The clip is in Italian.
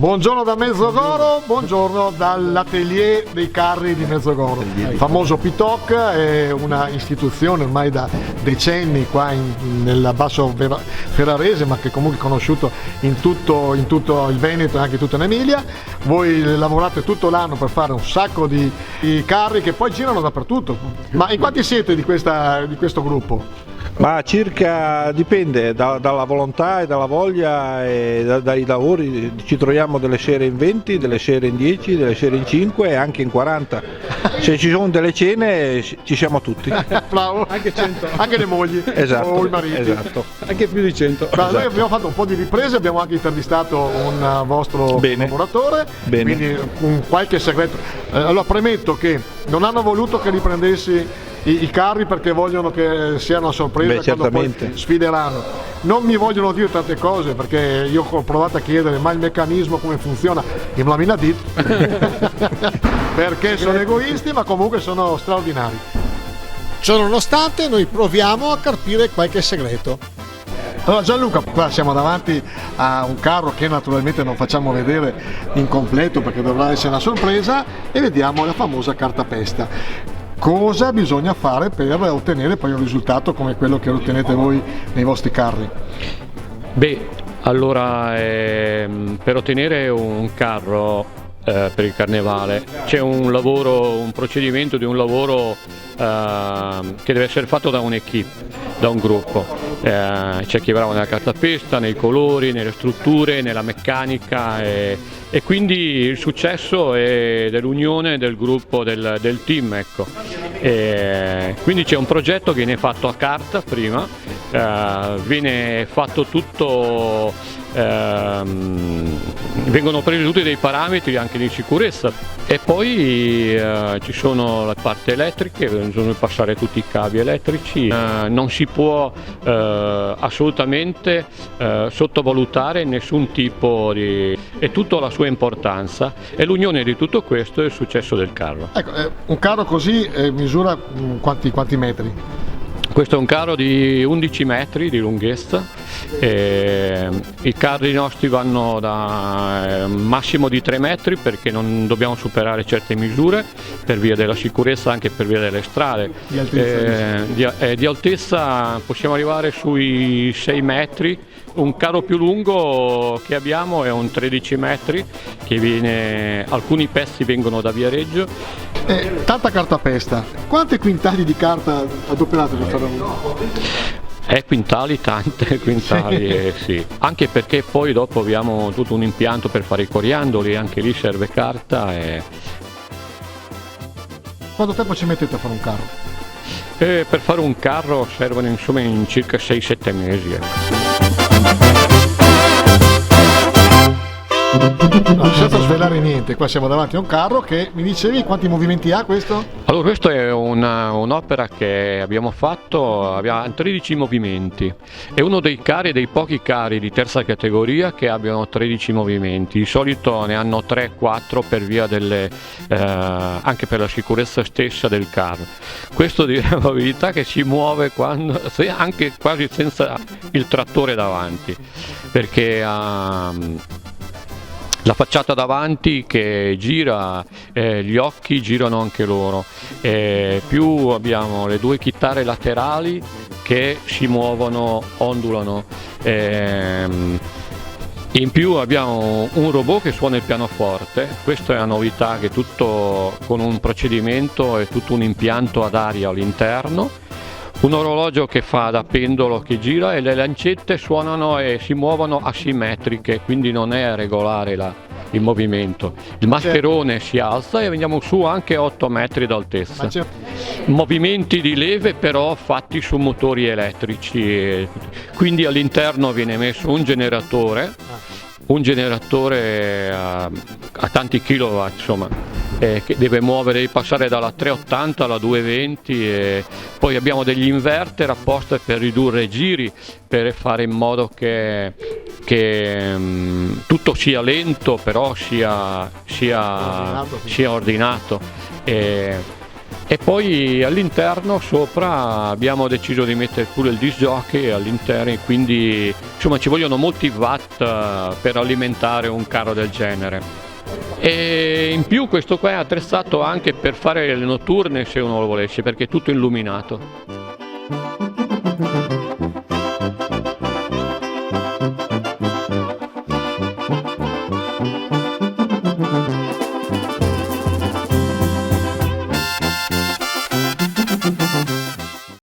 Buongiorno da Mezzogoro, buongiorno dall'atelier dei carri di Mezzogoro. Il famoso PITOC è una istituzione ormai da decenni qua nel basso ferrarese, ma che comunque è conosciuto in tutto il Veneto e anche in tutta l'Emilia. Voi lavorate tutto l'anno per fare un sacco di carri che poi girano dappertutto. Ma in quanti siete di questo gruppo? Ma circa dipende dalla volontà e dalla voglia e dai lavori. Ci troviamo delle sere in 20, delle sere in 10, delle sere in 5 e anche in 40. Se ci sono delle cene ci siamo tutti. Bravo. Anche 100. Anche le mogli. Esatto, o i mariti. esatto. Anche più di 100. Esatto. Noi abbiamo fatto un po' di riprese, abbiamo anche intervistato un vostro collaboratore. Bene. Quindi con qualche segreto. Allora premetto che non hanno voluto che riprendessi i carri perché vogliono che sia una sorpresa quando poi sfideranno. Non mi vogliono dire tante cose perché io ho provato a chiedere ma il meccanismo come funziona e me l'ha detto perché sono egoisti, ma comunque sono straordinari. Ciononostante noi proviamo a carpire qualche segreto. Allora Gianluca, qua siamo davanti a un carro che naturalmente non facciamo vedere in completo perché dovrà essere una sorpresa, e vediamo la famosa cartapesta. Cosa bisogna fare per ottenere poi un risultato come quello che ottenete voi nei vostri carri? Beh, allora per ottenere un carro per il carnevale c'è un procedimento di un lavoro che deve essere fatto da un'equipe, da un gruppo. C'è chi brava nella cartapesta, nei colori, nelle strutture, nella meccanica e quindi il successo è dell'unione del gruppo, del team, ecco. Quindi c'è un progetto che viene fatto a carta prima, viene fatto tutto, vengono presi tutti dei parametri anche di sicurezza e poi ci sono le parti elettriche, bisogna passare tutti i cavi elettrici, non si può assolutamente sottovalutare nessun tipo di... è tutta la sua importanza e l'unione di tutto questo è il successo del carro. Ecco, un carro così misura quanti metri? Questo è un carro di 11 metri di lunghezza, i carri nostri vanno da massimo di 3 metri perché non dobbiamo superare certe misure per via della sicurezza, anche per via delle strade. Di altezza possiamo arrivare sui 6 metri. Un carro più lungo che abbiamo è un 13 metri, alcuni pezzi vengono da Viareggio. Tanta cartapesta, quanti quintali di carta adoperate per fare uno? Quintali, tante quintali, sì. Anche perché poi dopo abbiamo tutto un impianto per fare i coriandoli, anche lì serve carta. Quanto tempo ci mettete a fare un carro? Per fare un carro servono insomma in circa 6-7 mesi. Ecco. No, senza svelare niente, qua siamo davanti a un carro che mi dicevi quanti movimenti ha questo? Allora questo è un'opera che abbiamo fatto, abbiamo 13 movimenti, è uno dei pochi carri di terza categoria che abbiano 13 movimenti, di solito ne hanno 3-4 per via anche per la sicurezza stessa del carro. Questo di la verità che si muove anche quasi senza il trattore davanti, perché la facciata davanti che gira, gli occhi girano anche loro, più abbiamo le due chitarre laterali che si muovono, ondulano, in più abbiamo un robot che suona il pianoforte. Questa è una novità, che tutto con un procedimento e tutto un impianto ad aria all'interno. Un orologio che fa da pendolo che gira e le lancette suonano e si muovono asimmetriche, quindi non è regolare il movimento. Il mascherone si alza e veniamo su anche 8 metri d'altezza. Movimenti di leve però fatti su motori elettrici, quindi all'interno viene messo un generatore a tanti kilowatt, insomma. Che deve passare dalla 380 alla 220 e poi abbiamo degli inverter apposta per ridurre i giri, per fare in modo che tutto sia lento però sia ordinato. E poi all'interno sopra abbiamo deciso di mettere pure il disc jockey all'interno, quindi insomma ci vogliono molti watt per alimentare un carro del genere. E in più questo qua è attrezzato anche per fare le notturne se uno lo volesse, perché è tutto illuminato.